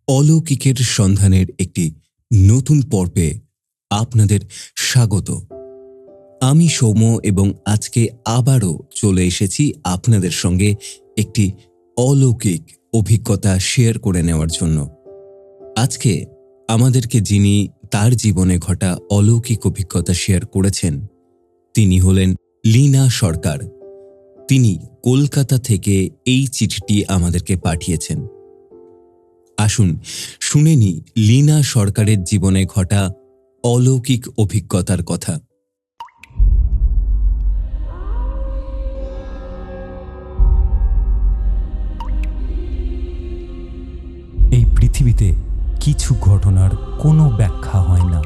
অলৌকিকের সন্ধানের একটি নতুন পর্বে আপনাদের স্বাগত। আমি সৌম্য এবং আজকে আবারও চলে এসেছি আপনাদের সঙ্গে একটি অলৌকিক অভিজ্ঞতা শেয়ার করে নেওয়ার জন্য। আজকে আমাদেরকে যিনি তার জীবনে ঘটা অলৌকিক অভিজ্ঞতা শেয়ার করেছেন তিনি হলেন লীনা সরকার। তিনি কলকাতা থেকে এই চিঠিটি আমাদেরকে পাঠিয়েছেন। আসুন শুনে নি লীনা সরকারের জীবনে ঘটা অলৌকিক অভিজ্ঞতার কথা। এই পৃথিবীতে কিছু ঘটনার কোনো ব্যাখ্যা হয় না।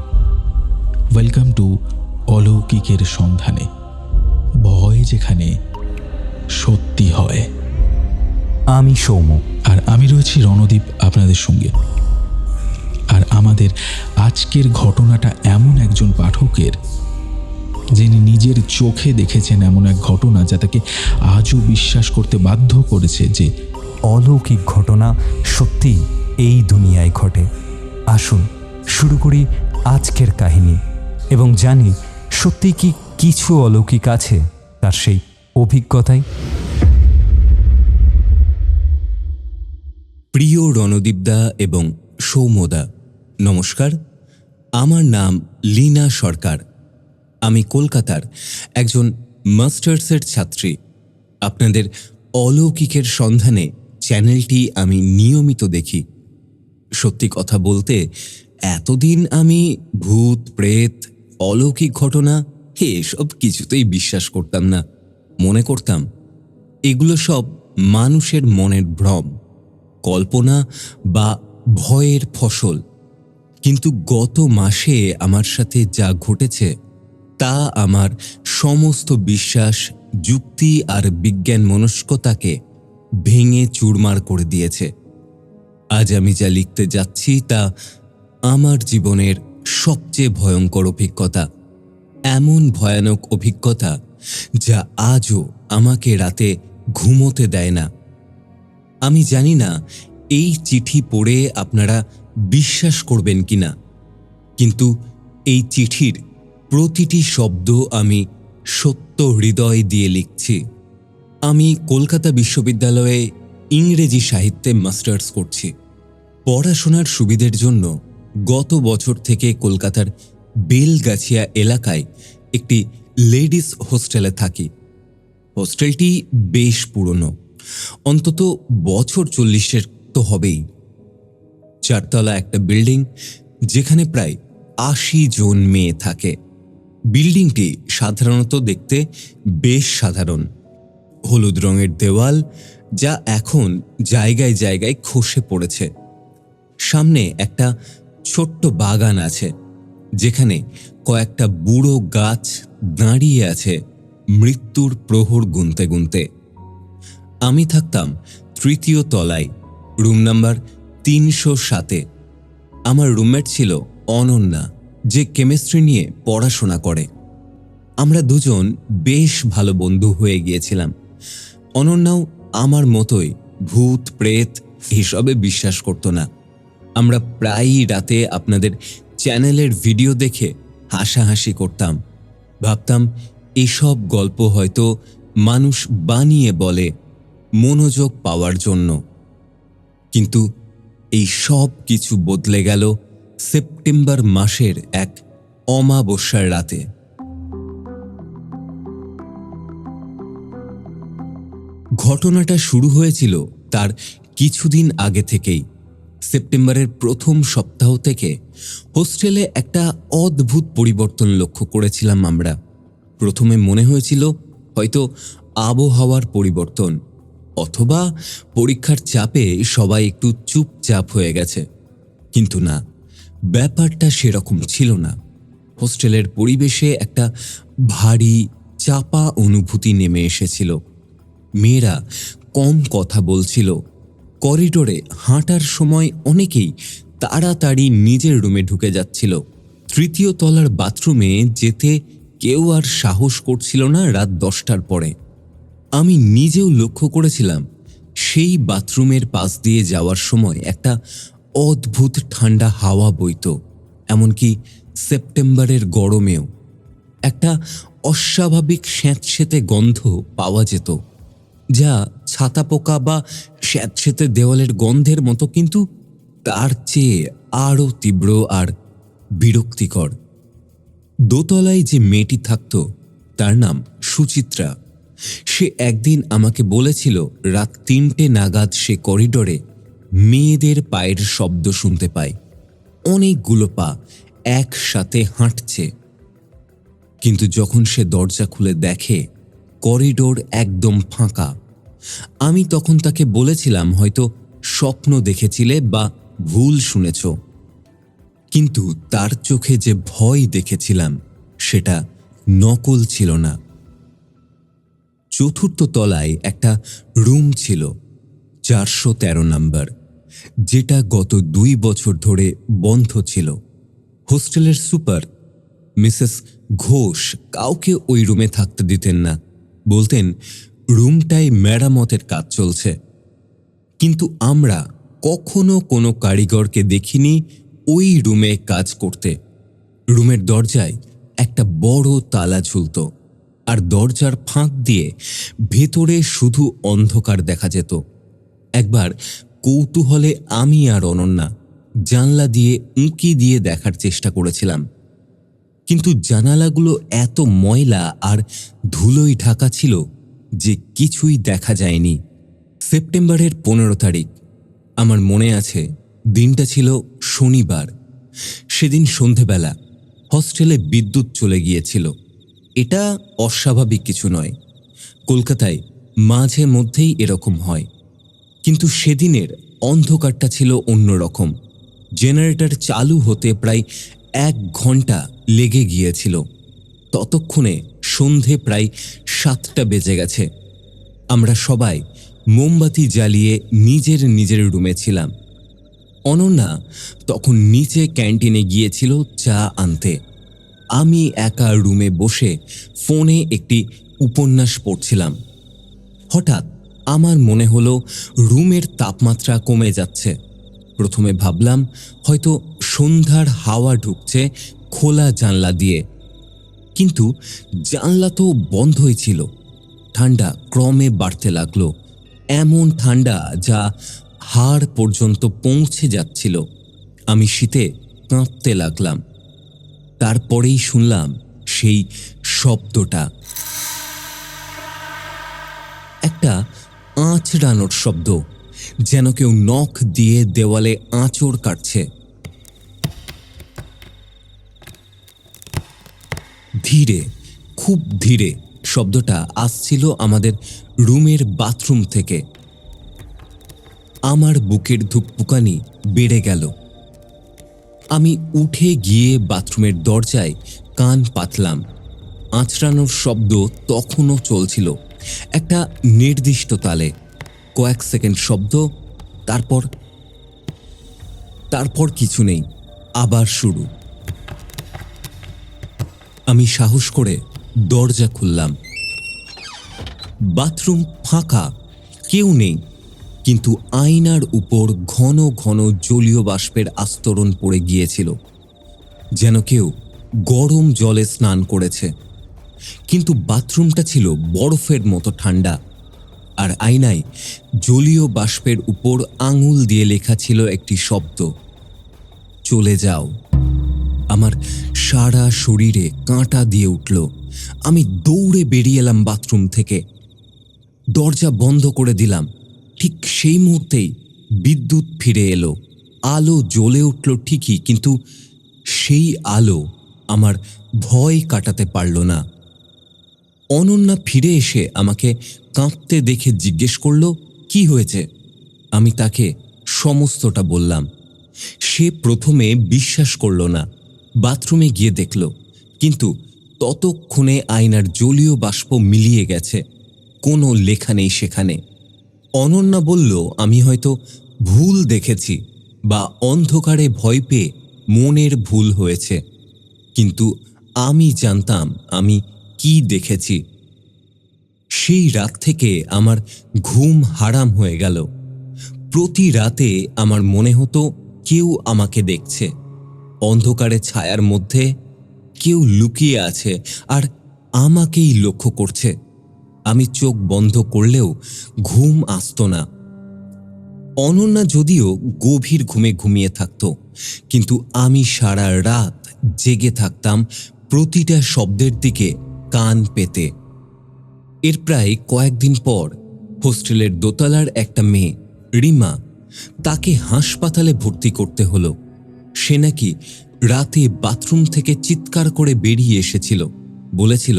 ওয়েলকাম টু অলৌকিকের সন্ধানে, ভয় যেখানে সত্যি হয়। আমি সৌম্য, আর আমি রয়েছি রণদীপ আপনাদের সঙ্গে। আর আমাদের আজকের ঘটনাটা এমন একজন পাঠকের, যিনি নিজের চোখে দেখেছেন এমন এক ঘটনা যা তাকে আজও বিশ্বাস করতে বাধ্য করেছে যে অলৌকিক ঘটনা সত্যি এই দুনিয়ায় ঘটে। আসুন শুরু করি আজকের কাহিনী এবং জানি সত্যি কি কিছু অলৌকিক আছে তার সেই অভিজ্ঞতায়। প্রিয় রণদীপদা এবং সৌম্যদা, নমস্কার। আমার নাম লীনা সরকার। আমি কলকাতার একজন মাস্টার্সের ছাত্রী। আপনাদের অলৌকিকের সন্ধানে চ্যানেলটি আমি নিয়মিত দেখি। সত্যি কথা বলতে এতদিন আমি ভূত প্রেত অলৌকিক ঘটনা এসব কিছুতেই বিশ্বাস করতাম না। মনে করতাম এগুলো সব মানুষের মনের ভ্রম, কল্পনা বা ভয়ের ফসল। কিন্তু গত মাসে আমার সাথে যা ঘটেছে তা আমার সমস্ত বিশ্বাস, যুক্তি আর বিজ্ঞান মনস্কতাকে ভেঙে চুরমার করে দিয়েছে। আজ আমি যা লিখতে যাচ্ছি তা আমার জীবনের সবচেয়ে ভয়ঙ্কর অভিজ্ঞতা। এমন ভয়ানক অভিজ্ঞতা যা আজও আমাকে রাতে ঘুমোতে দেয় না। আমি জানি না এই চিঠি পড়ে আপনারা বিশ্বাস করবেন কিনা, কিন্তু এই চিঠির প্রতিটি শব্দ আমি সত্য হৃদয় দিয়ে লিখছি। আমি কলকাতা বিশ্ববিদ্যালয়ে ইংরেজি সাহিত্যে মাস্টার্স করছি। পড়াশোনার সুবিধের জন্য গত বছর থেকে কলকাতার বেলগাছিয়া এলাকায় একটি লেডিস হোস্টেলে থাকি। হোস্টেলটি বেশ পুরনো, অন্তত বছর 40-এর তো হবেই। 4 তলা একটা বিল্ডিং, যেখানে প্রায় 80 জন মেয়ে থাকে। বিল্ডিংটি সাধারণত দেখতে বেশ সাধারণ। হলুদ রঙের দেওয়াল, যা এখন জায়গায় জায়গায় খসে পড়েছে। সামনে একটা ছোট্ট বাগান আছে, যেখানে কয়েকটা বুড়ো গাছ দাঁড়িয়ে আছে মৃত্যুর প্রহর গুনতে গুনতে। আমি থাকতাম 3য় তলায়, রুম নাম্বার 307-এ। আমার রুমমেট ছিল অনন্যা, যে কেমিস্ট্রি নিয়ে পড়াশোনা করে। আমরা দুজন বেশ ভালো বন্ধু হয়ে গিয়েছিলাম। অনন্যাও আমার মতোই ভূত প্রেত এসবে বিশ্বাস করত না। আমরা প্রায়ই রাতে আপনাদের চ্যানেলের ভিডিও দেখে হাসাহাসি করতাম। ভাবতাম এসব গল্প হয়তো মানুষ বানিয়ে বলে মনোযোগ পাওয়ার জন্য। কিন্তু এই সব কিছু বদলে গেল সেপ্টেম্বর মাসের এক অমাবস্যার রাতে। ঘটনাটা শুরু হয়েছিল তার কিছুদিন আগে থেকেই। সেপ্টেম্বরের প্রথম সপ্তাহ থেকে হোস্টেলে একটা অদ্ভুত পরিবর্তন লক্ষ্য করেছিলাম আমরা। প্রথমে মনে হয়েছিল হয়তো আবহাওয়ার পরিবর্তন, অথবা পরীক্ষার চাপে সবাই একটু চুপচাপ হয়ে গেছে। কিন্তু না, ব্যাপারটা সেরকম ছিল না। হোস্টেলের পরিবেশে একটা ভারী চাপা অনুভূতি নেমে এসেছিল। মেয়েরা কম কথা বলছিল। করিডোরে হাঁটার সময় অনেকেই তাড়াতাড়ি নিজের রুমে ঢুকে যাচ্ছিল। 3য় তলার বাথরুমে যেতে কেউ আর সাহস করছিল না রাত 10টার পরে। আমি নিজেও লক্ষ্য করেছিলাম সেই বাথরুমের পাশ দিয়ে যাওয়ার সময় একটা অদ্ভুত ঠান্ডা হাওয়া বইত, এমনকি সেপ্টেম্বরের গরমেও একটা অস্বাভাবিক স্যাঁতসেঁতে গন্ধ পাওয়া যেত, যা ছাতা পোকা বা স্যাঁতসেঁতে দেওয়ালের গন্ধের মতো, কিন্তু তার চেয়ে আরও তীব্র আর বিরক্তিকর। দোতলায় যে মেয়েটি থাকত তার নাম সুচিত্রা। সে একদিন আমাকে বলেছিল রাত 3টে নাগাদ সে করিডোরে মেয়েদের পায়ের শব্দ শুনতে পায়, অনেকগুলো পা একসাথে হাঁটছে। কিন্তু যখন সে দরজা খুলে দেখে করিডোর একদম ফাঁকা। আমি তখন তাকে বলেছিলাম হয়তো স্বপ্ন দেখেছিলে বা ভুল শুনেছ, কিন্তু তার চোখে যে ভয় দেখেছিলাম সেটা নকল ছিল না। চতুর্থ তলায় একটা রুম ছিল, 413 নাম্বার, যেটা গত 2 বছর ধরে বন্ধ ছিল। হোস্টেলের সুপার মিসেস ঘোষ কাউকে ওই রুমে থাকতে দিতেন না, বলতেন রুমটায় মেরামতের কাজ চলছে। কিন্তু আমরা কখনো কোনো কারিগরকে দেখিনি ওই রুমে কাজ করতে। রুমের দরজায় একটা বড় তালা ঝুলত, আর দরজার ফাঁক দিয়ে ভেতরে শুধু অন্ধকার দেখা যেত। একবার কৌতূহলে আমি আর অনন্যা জানলা দিয়ে উঁকি দিয়ে দেখার চেষ্টা করেছিলাম, কিন্তু জানালাগুলো এত ময়লা আর ধুলোয় ঢাকা ছিল যে কিছুই দেখা যায়নি। সেপ্টেম্বরের 15 তারিখ, আমার মনে আছে, দিনটা ছিল শনিবার। সেদিন সন্ধেবেলা হস্টেলে বিদ্যুৎ চলে গিয়েছিল। এটা অস্বাভাবিক কিছু নয়, কলকাতায় মাঝে মধ্যেই এরকম হয়, কিন্তু সেদিনের অন্ধকারটা ছিল অন্যরকম। জেনারেটর চালু হতে প্রায় 1 ঘন্টা লেগে গিয়েছিল। ততক্ষণে সন্ধে প্রায় 7টা বেজে গেছে। আমরা সবাই মোমবাতি জ্বালিয়ে নিজের নিজের রুমে ছিলাম। অনন্যা তখন নিচে ক্যান্টিনে গিয়েছিল চা আনতে। আমি একা রুমে বসে ফোনে একটি উপন্যাস পড়ছিলাম। হঠাৎ আমার মনে হলো রুমের তাপমাত্রা কমে যাচ্ছে। প্রথমে ভাবলাম হয়তো সন্ধ্যার হাওয়া ঢুকছে খোলা জানলা দিয়ে, কিন্তু জানলা তো বন্ধই ছিল। ঠান্ডা ক্রমে বাড়তে লাগলো, এমন ঠান্ডা যা হাড় পর্যন্ত পৌঁছে যাচ্ছিল। আমি শীতে কাঁপতে লাগলাম। তারপরেই শুনলাম সেই শব্দটা, একটা আঁচড়ানোর শব্দ, যেন কেউ নখ দিয়ে দেওয়ালে আঁচড় কাটছে। ধীরে, খুব ধীরে শব্দটা আসছিল আমাদের রুমের বাথরুম থেকে। আমার বুকের ধুকপুকানি বেড়ে গেল। আমি উঠে গিয়ে বাথরুমের দরজায় কান পাতলাম। আঁচড়ানোর শব্দ তখনও চলছিল, একটা নির্দিষ্ট তালে। কয়েক সেকেন্ড শব্দ, তারপর কিছু নেই, আবার শুরু। আমি সাহস করে দরজা খুললাম। বাথরুম ফাঁকা, কেউ নেই, কিন্তু আয়নার উপর ঘন ঘন জলীয় বাষ্পের আস্তরণ পড়ে গিয়েছিল, যেন কেউ গরম জলে স্নান করেছে। কিন্তু বাথরুমটা ছিল বরফের মতো ঠান্ডা, আর আয়নায় জলীয় বাষ্পের উপর আঙুল দিয়ে লেখা ছিল একটি শব্দ, চলে যাও। আমার সারা শরীরে কাঁটা দিয়ে উঠল। আমি দৌড়ে বেরিয়ে এলাম বাথরুম থেকে, দরজা বন্ধ করে দিলাম। ঠিক সেই মুহূর্তেই বিদ্যুৎ ফিরে এলো। আলো জ্বলে উঠল ঠিকই, কিন্তু সেই আলো আমার ভয় কাটাতে পারল না। অনন্যা ফিরে এসে আমাকে কাঁপতে দেখে জিজ্ঞেস করল, কি হয়েছে? আমি তাকে সমস্তটা বললাম। সে প্রথমে বিশ্বাস করল না, বাথরুমে গিয়ে দেখল, কিন্তু ততক্ষণে আয়নার জলীয় বাষ্প মিলিয়ে গেছে, কোনো লেখা নেই সেখানে। অনন্যা বলল আমি হয়তো ভুল দেখেছি বা অন্ধকারে ভয় পেয়ে মনের ভুল হয়েছে, কিন্তু আমি জানতাম আমি কি দেখেছি। সেই রাত থেকে আমার ঘুম হারাম হয়ে গেল। প্রতি রাতে আমার মনে হতো কেউ আমাকে দেখছে। অন্ধকারে ছায়ার মধ্যে কেউ লুকিয়ে আছে আর আমাকেই লক্ষ্য করছে। আমি চোখ বন্ধ করলেও ঘুম আসতো না। অনন্যা যদিও গভীর ঘুমে ঘুমিয়ে থাকত, কিন্তু আমি সারা রাত জেগে থাকতাম প্রতিটা শব্দের দিকে কান পেতে। এর প্রায় কয়েকদিন পর হোস্টেলের দোতলার একটা মেয়ে, রিমা, তাকে হাসপাতালে ভর্তি করতে হলো। সে নাকি রাতে বাথরুম থেকে চিৎকার করে বেরিয়ে এসেছিল। বলেছিল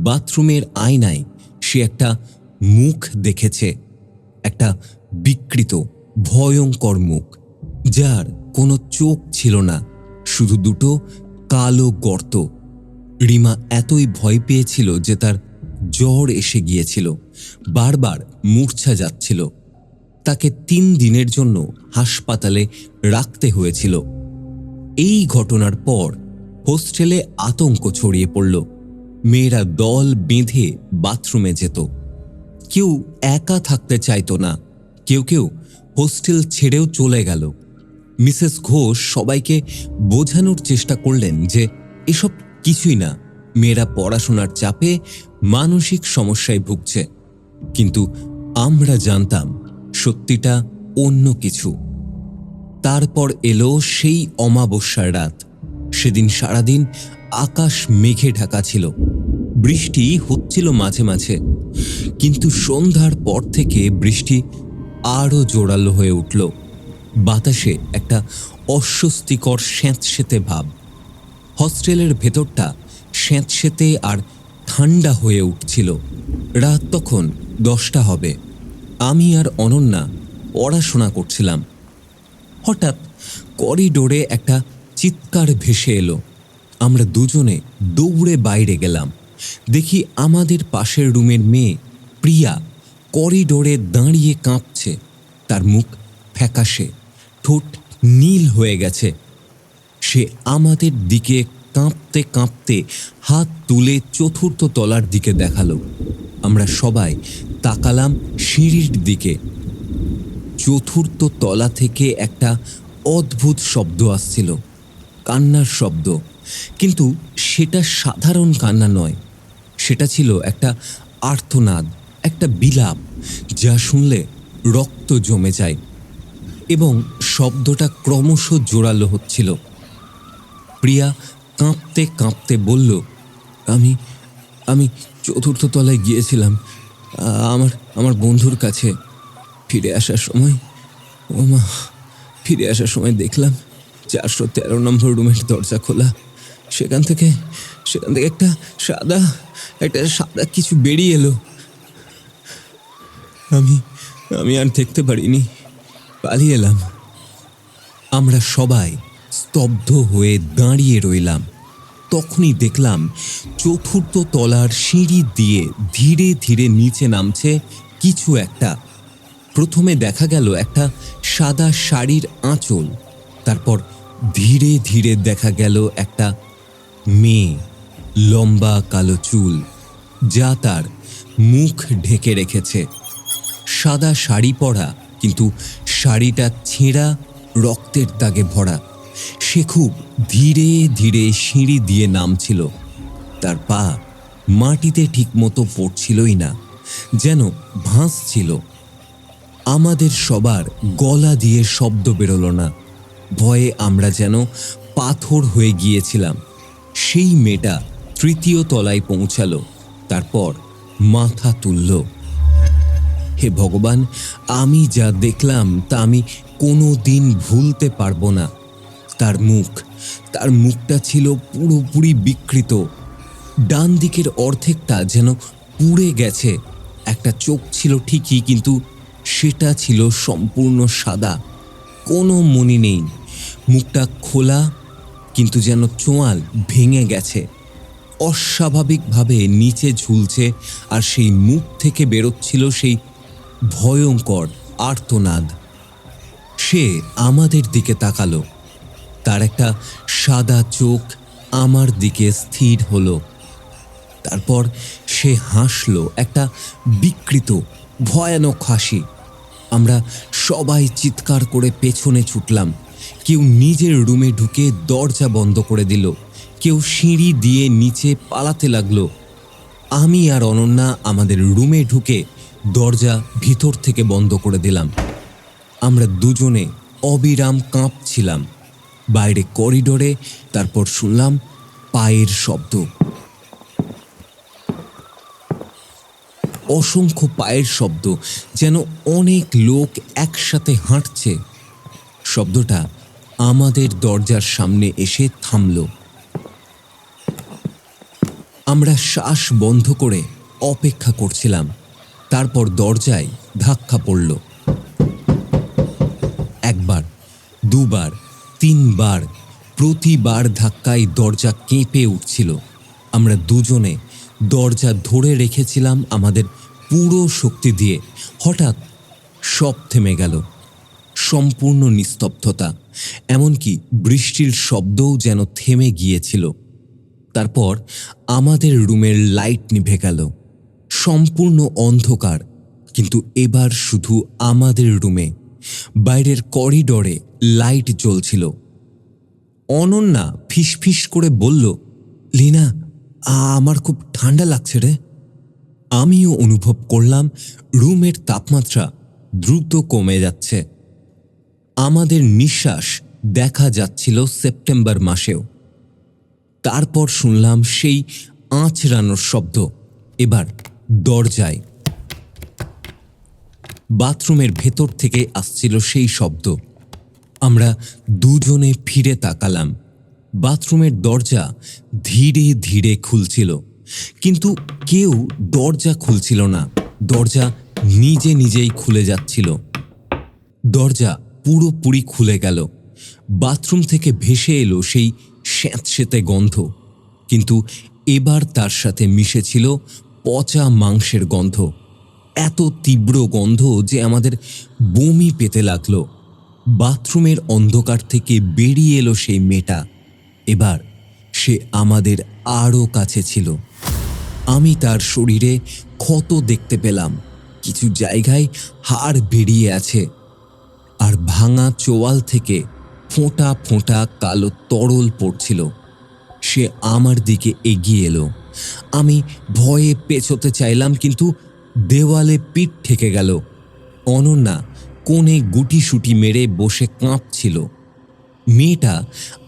বাথরুমের আয়নায় সে একটা মুখ দেখেছে, একটা বিকৃত ভয়ঙ্কর মুখ, যার কোনো চোখ ছিল না, শুধু দুটো কালো গর্ত। রিমা এতই ভয় পেয়েছিল যে তার জ্বর এসে গিয়েছিল, বারবার মূর্ছা যাচ্ছিল। তাকে 3 দিনের জন্য হাসপাতালে রাখতে হয়েছিল। এই ঘটনার পর হোস্টেলে আতঙ্ক ছড়িয়ে পড়ল। মেয়েরা দল বেঁধে বাথরুমে যেত। কেউ একা থাকতে চাইতো না, কেউ কেউ হোস্টেল ছেড়েও চলে গেল। মিসেস ঘোষ সবাইকে বোঝানোর চেষ্টা করলেন যে এসব কিছুই না, মেয়েরা পড়াশোনার চাপে মানসিক সমস্যায় ভুগছে। কিন্তু আমরা জানতাম সত্যিটা অন্য কিছু। তারপর এলো সেই অমাবস্যার রাত। সেদিন সারাদিন আকাশ মেঘে ঢাকা ছিল, বৃষ্টি হচ্ছিল মাঝে মাঝে, কিন্তু সন্ধ্যার পর থেকে বৃষ্টি আরও জোরালো হয়ে উঠল। বাতাসে একটা অস্বস্তিকর স্যাঁতসেঁতে ভাব। হস্টেলের ভেতরটা স্যাঁতসেঁতে আর ঠান্ডা হয়ে উঠছিল। রাত তখন 10টা হবে। আমি আর অনন্যা পড়াশোনা করছিলাম। হঠাৎ করিডোরে একটা চিৎকার ভেসে এলো। আমরা দুজনে দৌড়ে বাইরে গেলাম। দেখি আমাদের পাশের রুমের মেয়ে প্রিয়া করিডোরে দাঁড়িয়ে কাঁপছে। তার মুখ ফ্যাকাশে, ঠোঁট নীল হয়ে গেছে। সে আমাদের দিকে কাঁপতে কাঁপতে হাত তুলে 4র্থ তলার দিকে দেখালো। আমরা সবাই তাকালাম সিঁড়ির দিকে। 4র্থ তলা থেকে একটা অদ্ভুত শব্দ আসছিল, কান্নার শব্দ। কিন্তু সেটা সাধারণ কান্না নয়, সেটা ছিল একটা আর্তনাদ, একটা বিলাপ, যা শুনলে রক্ত জমে যায়। এবং শব্দটা ক্রমশ জোরালো হচ্ছিল। প্রিয়া কাঁপতে কাঁপতে বলল, আমি 4র্থ তলায় গিয়েছিলাম আমার বন্ধুর কাছে। ফিরে আসার সময় দেখলাম 413 নম্বর রুমের দরজা খোলা। সেখান থেকে একটা সাদা কিছু বেরিয়ে এলো। আমি আর দেখতে পারিনি, পালিয়ে এলাম। আমরা সবাই স্তব্ধ হয়ে দাঁড়িয়ে রইলাম। তখনই দেখলাম 4র্থ তলার সিঁড়ি দিয়ে ধীরে ধীরে নিচে নামছে কিছু একটা। প্রথমে দেখা গেল একটা সাদা শাড়ির আঁচল, তারপর ধীরে ধীরে দেখা গেল একটা মেয়ে, লম্বা কালো চুল, যা তার মুখ ঢেকে রেখেছে। সাদা শাড়ি পরা, কিন্তু শাড়িটা ছেঁড়া, রক্তের দাগে ভরা। সে খুব ধীরে ধীরে সিঁড়ি দিয়ে নামছিল। তার পা মাটিতে ঠিকমতো পড়ছিলই না, যেন ভাসছিল। আমাদের সবার গলা দিয়ে শব্দ বেরোলো না। ভয়ে আমরা যেন পাথর হয়ে গিয়েছিলাম। সেই মেয়েটা 3য় তলায় পৌঁছালো, তারপর মাথা তুলল। হে ভগবান, আমি যা দেখলাম তা আমি কোনো দিন ভুলতে পারবো না। তার মুখটা ছিল পুরোপুরি বিকৃত। ডান দিকের অর্ধেকটা যেন পুড়ে গেছে। একটা চোখ ছিল ঠিকই, কিন্তু সেটা ছিল সম্পূর্ণ সাদা, কোনো মনি নেই। মুখটা খোলা, কিন্তু যেন চোয়াল ভেঙে গেছে। অস্বাভাবিকভাবে নিচে ঝুলছে, আর সেই মুখ থেকে বেরোচ্ছিল সেই ভয়ঙ্কর আর্তনাদ। সে আমাদের দিকে তাকালো। তার একটা সাদা চোখ আমার দিকে স্থির হলো। তারপর সে হাসলো, একটা বিকৃত ভয়ানক হাসি। আমরা সবাই চিৎকার করে পেছনে ছুটলাম। কেউ নিজের রুমে ঢুকে দরজা বন্ধ করে দিল, কেউ সিঁড়ি দিয়ে নিচে পালাতে লাগলো। আমি আর অনন্যা আমাদের রুমে ঢুকে দরজা ভিতর থেকে বন্ধ করে দিলাম। আমরা দুজনে অবিরাম কাঁপছিলাম। বাইরে করিডোরে তারপর শুনলাম পায়ের শব্দ, অসংখ্য পায়ের শব্দ, যেন অনেক লোক একসাথে হাঁটছে। শব্দটা আমাদের দরজার সামনে এসে থামল। আমরা শ্বাস বন্ধ করে অপেক্ষা করছিলাম। তারপর দরজায় ধাক্কা পড়ল। একবার, দুবার, তিনবার, প্রতিবার ধাক্কায় দরজা কেঁপে উঠছিল। আমরা দুজনে দরজা ধরে রেখেছিলাম আমাদের পুরো শক্তি দিয়ে। হঠাৎ সব থেমে গেল। সম্পূর্ণ নিস্তব্ধতা, এমনকি বৃষ্টির শব্দও যেন থেমে গিয়েছিল। তারপর আমাদের রুমের লাইট নিভে গেল। সম্পূর্ণ অন্ধকার, কিন্তু এবার শুধু আমাদের রুমে। বাইরের করিডোরে লাইট জ্বলছিল। অনন্যা ফিসফিস করে বলল, লীনা, আমার খুব ঠান্ডা লাগছে রে। আমিও অনুভব করলাম রুমের তাপমাত্রা দ্রুত কমে যাচ্ছে। আমাদের নিঃশ্বাস দেখা যাচ্ছিল সেপ্টেম্বর মাসেও। তারপর শুনলাম সেই আঁচড়ানোর শব্দ। এবার দরজায়। বাথরুমের ভেতর থেকে আসছিল সেই শব্দ। আমরা দুজনে ফিরে তাকালাম। বাথরুমের দরজা ধীরে ধীরে খুলছিল, কিন্তু কেউ দরজা খুলছিল না। দরজা নিজে নিজেই খুলে যাচ্ছিল। দরজা পুরোপুরি খুলে গেল। বাথরুম থেকে ভেসে এলো সেই স্যাঁতসেঁতে গন্ধ, কিন্তু এবার তার সাথে মিশেছিল পচা মাংসের গন্ধ। এত তীব্র গন্ধ যে আমাদের বমি পেতে লাগলো। বাথরুমের অন্ধকার থেকে বেরিয়ে এলো সেই মেয়েটা। এবার সে আমাদের আরও কাছে ছিল। আমি তার শরীরে ক্ষত দেখতে পেলাম। কিছু জায়গায় হাড় বেরিয়ে আছে, আর ভাঙা চোয়াল থেকে ফোঁটা ফোঁটা কালো তরল পড়ছিল। সে আমার দিকে এগিয়ে এলো। আমি ভয়ে পেছোতে চাইলাম, কিন্তু দেওয়ালে পিঠ ঠেকে গেল। অনন্যা কোণে গুটিসুটি মেরে বসে কাঁপছিল। মেয়েটা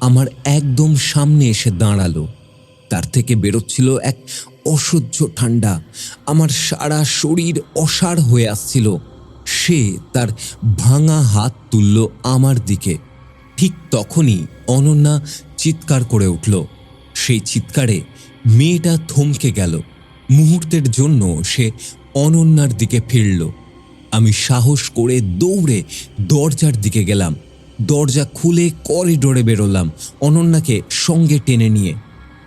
আমার একদম সামনে এসে দাঁড়ালো। তার থেকে বেরোচ্ছিল এক অসহ্য ঠান্ডা। আমার সারা শরীর অসাড় হয়ে আসছিল। সে তার ভাঙা হাত তুলল আমার দিকে। ঠিক তখনই অনন্যা চিৎকার করে উঠল। সেই চিৎকারে মেয়েটা থমকে গেল। মুহূর্তের জন্য সে অনন্যার দিকে ফিরল। আমি সাহস করে দৌড়ে দরজার দিকে গেলাম। দরজা খুলে করিডোরে বেরোলাম, অনন্যাকে সঙ্গে টেনে নিয়ে।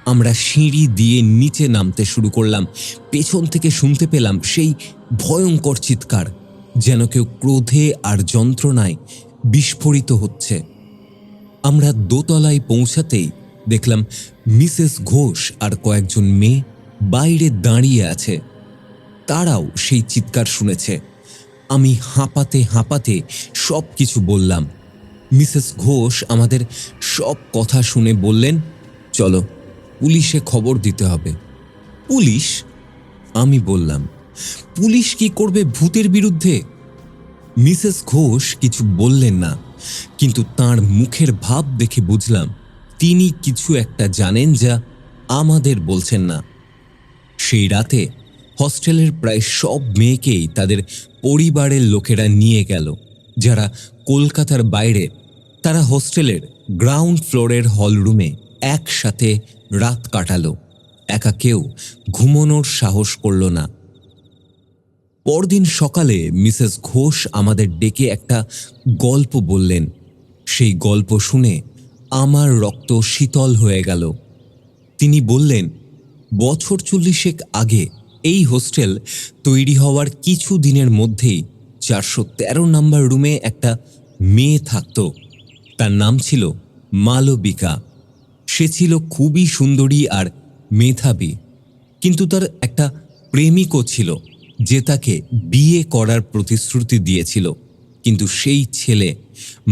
আমরা সিঁড়ি দিয়ে নিচে নামতে শুরু করলাম। পেছন থেকে শুনতে পেলাম সেই ভয়ঙ্কর চিৎকার, যেন কেউ ক্রোধে আর যন্ত্রণায় বিস্ফোরিত হচ্ছে। আমরা দোতলায় পৌঁছাতেই দেখলাম মিসেস ঘোষ আর কয়েকজন মেয়ে বাইরে দাঁড়িয়ে আছে। তারাও সেই চিৎকার শুনেছে। আমি হাঁপাতে হাঁপাতে সব কিছু বললাম। মিসেস ঘোষ আমাদের সব কথা শুনে বললেন, চলো, পুলিশে খবর দিতে হবে। পুলিশ? আমি বললাম, পুলিশ কি করবে ভূতের বিরুদ্ধে? মিসেস ঘোষ কিছু বললেন না, কিন্তু তাঁর মুখের ভাব দেখে বুঝলাম তিনি কিছু একটা জানেন যা আমাদের বলছেন না। সেই রাতে হস্টেলের প্রায় সব মেয়েকেই তাদের পরিবারের লোকেরা নিয়ে গেল। যারা কলকাতার বাইরে, তারা হোস্টেলের গ্রাউন্ড ফ্লোরের হলরুমে একসাথে রাত কাটালো। একা কেউ ঘুমানোর সাহস করল না। পরদিন সকালে মিসেস ঘোষ আমাদের ডেকে একটা গল্প বললেন। সেই গল্প শুনে আমার রক্ত শীতল হয়ে গেল। তিনি বললেন, বছর 40 আগে এই হোস্টেল তৈরি হওয়ার কিছু দিনের মধ্যেই 413 নম্বর রুমে একটা মেয়ে থাকত। তার নাম ছিল মালবিকা। সে ছিল খুবই সুন্দরী আর মেধাবী, কিন্তু তার একটা প্রেমিকও ছিল যে তাকে বিয়ে করার প্রতিশ্রুতি দিয়েছিল, কিন্তু সেই ছেলে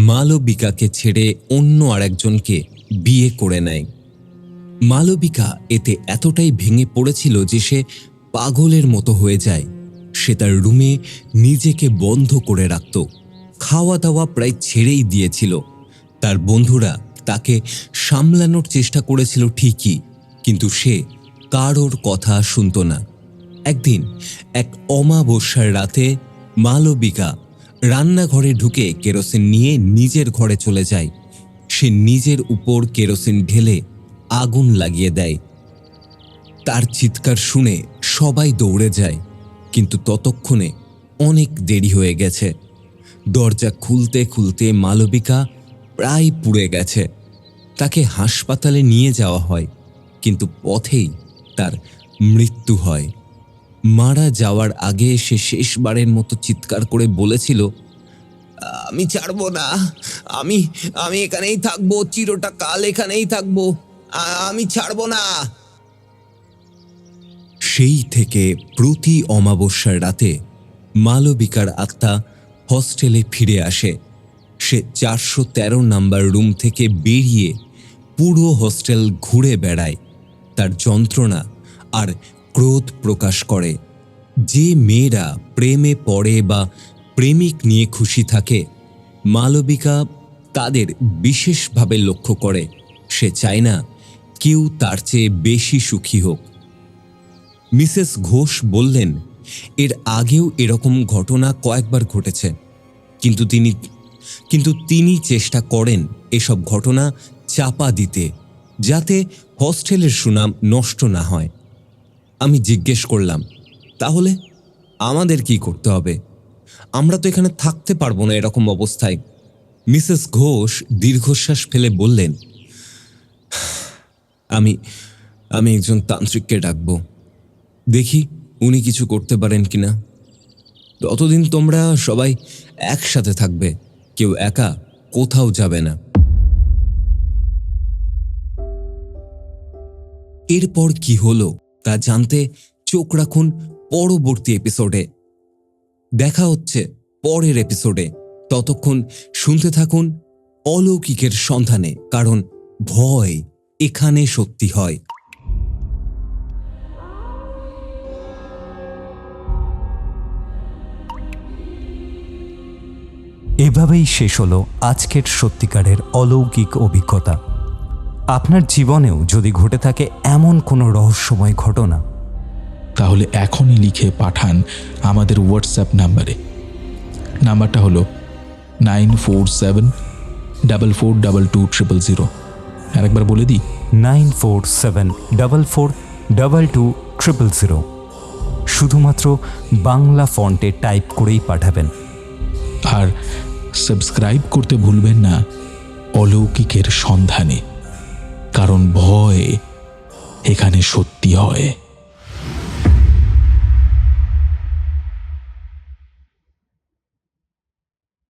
মালবিকাকে ছেড়ে অন্য আরেকজনকে বিয়ে করে নেয়। মালবিকা এতে এতটাই ভেঙে পড়েছিল যে সে পাগলের মতো হয়ে যায়। সে তার রুমে নিজেকে বন্ধ করে রাখত, খাওয়া দাওয়া প্রায় ছেড়েই দিয়েছিল। তার বন্ধুরা তাকে সামলানোর চেষ্টা করেছিল ঠিকই, কিন্তু সে কারোর কথা শুনত না। একদিন এক অমাবস্যার রাতে মালবিকা রান্নাঘরে ঢুকে কেরোসিন নিয়ে নিজের ঘরে চলে যায়। সে নিজের উপর কেরোসিন ঢেলে আগুন লাগিয়ে দেয়। তার চিৎকার শুনে সবাই দৌড়ে যায়, কিন্তু ততক্ষণে অনেক দেরি হয়ে গেছে। দরজা খুলতে খুলতে মালবিকা প্রায় পুড়ে গেছে। তাকে হাসপাতালে নিয়ে যাওয়া হয়, কিন্তু পথেই তার মৃত্যু হয়। মারা যাওয়ার আগে সে শেষবারের মতো চিৎকার করে বলেছিল, আমি ছাড়বো না, আমি আমি এখানেই থাকবো, চিরটা কাল এখানেই থাকবো, আমি ছাড়বো না। সেই থেকে প্রতি অমাবস্যার রাতে মালবিকার আত্মা হস্টেলে ফিরে আসে। সে 413 নাম্বার রুম থেকে বেরিয়ে পুরো হস্টেল ঘুরে বেড়ায়, তার যন্ত্রণা আর ক্রোধ প্রকাশ করে। যে মেয়েরা প্রেমে পড়ে বা প্রেমিক নিয়ে খুশি থাকে, মালবিকা তাদের বিশেষভাবে লক্ষ্য করে। সে চায় না কেউ তার চেয়ে বেশি সুখী হোক। মিসেস ঘোষ বললেন, এর আগেও এরকম ঘটনা কয়েকবার ঘটেছে, কিন্তু তিনি চেষ্টা করেন এসব ঘটনা চাপা দিতে, যাতে হস্টেলের সুনাম নষ্ট না হয়। আমি জিজ্ঞেস করলাম, তাহলে আমাদের কি করতে হবে? আমরা তো এখানে থাকতে পারবো না এরকম অবস্থায়। মিসেস ঘোষ দীর্ঘশ্বাস ফেলে বললেন, আমি একজন তান্ত্রিককে ডাকবো, দেখি উনি কিছু করতে পারেন কিনা। ততদিন তোমরা সবাই একসাথে থাকবে, কেউ একা কোথাও যাবে না। এরপর কি হলো তা জানতে চোখ রাখুন পরবর্তী এপিসোডে। দেখা হচ্ছে পরের এপিসোডে। ততক্ষণ শুনতে থাকুন অলৌকিকের সন্ধানে, কারণ ভয় এখানে সত্যি হয়। এভাবেই শেষ হলো আজকের সত্যিকারের অলৌকিক অভিজ্ঞতা। আপনার জীবনেও যদি ঘটে থাকে এমন কোনো রহস্যময় ঘটনা, তাহলে এখনই লিখে পাঠান আমাদের হোয়াটসঅ্যাপ নাম্বারে। নাম্বারটা হলো 9474422000। আরেকবার বলে দিই, 9474422000। শুধুমাত্র বাংলা ফন্টে টাইপ করেই পাঠাবেন। আর সাবস্ক্রাইব করতে ভুলবেন না অলৌকিকের সন্ধানে, কারণ ভয় এখানে সত্যি হয়।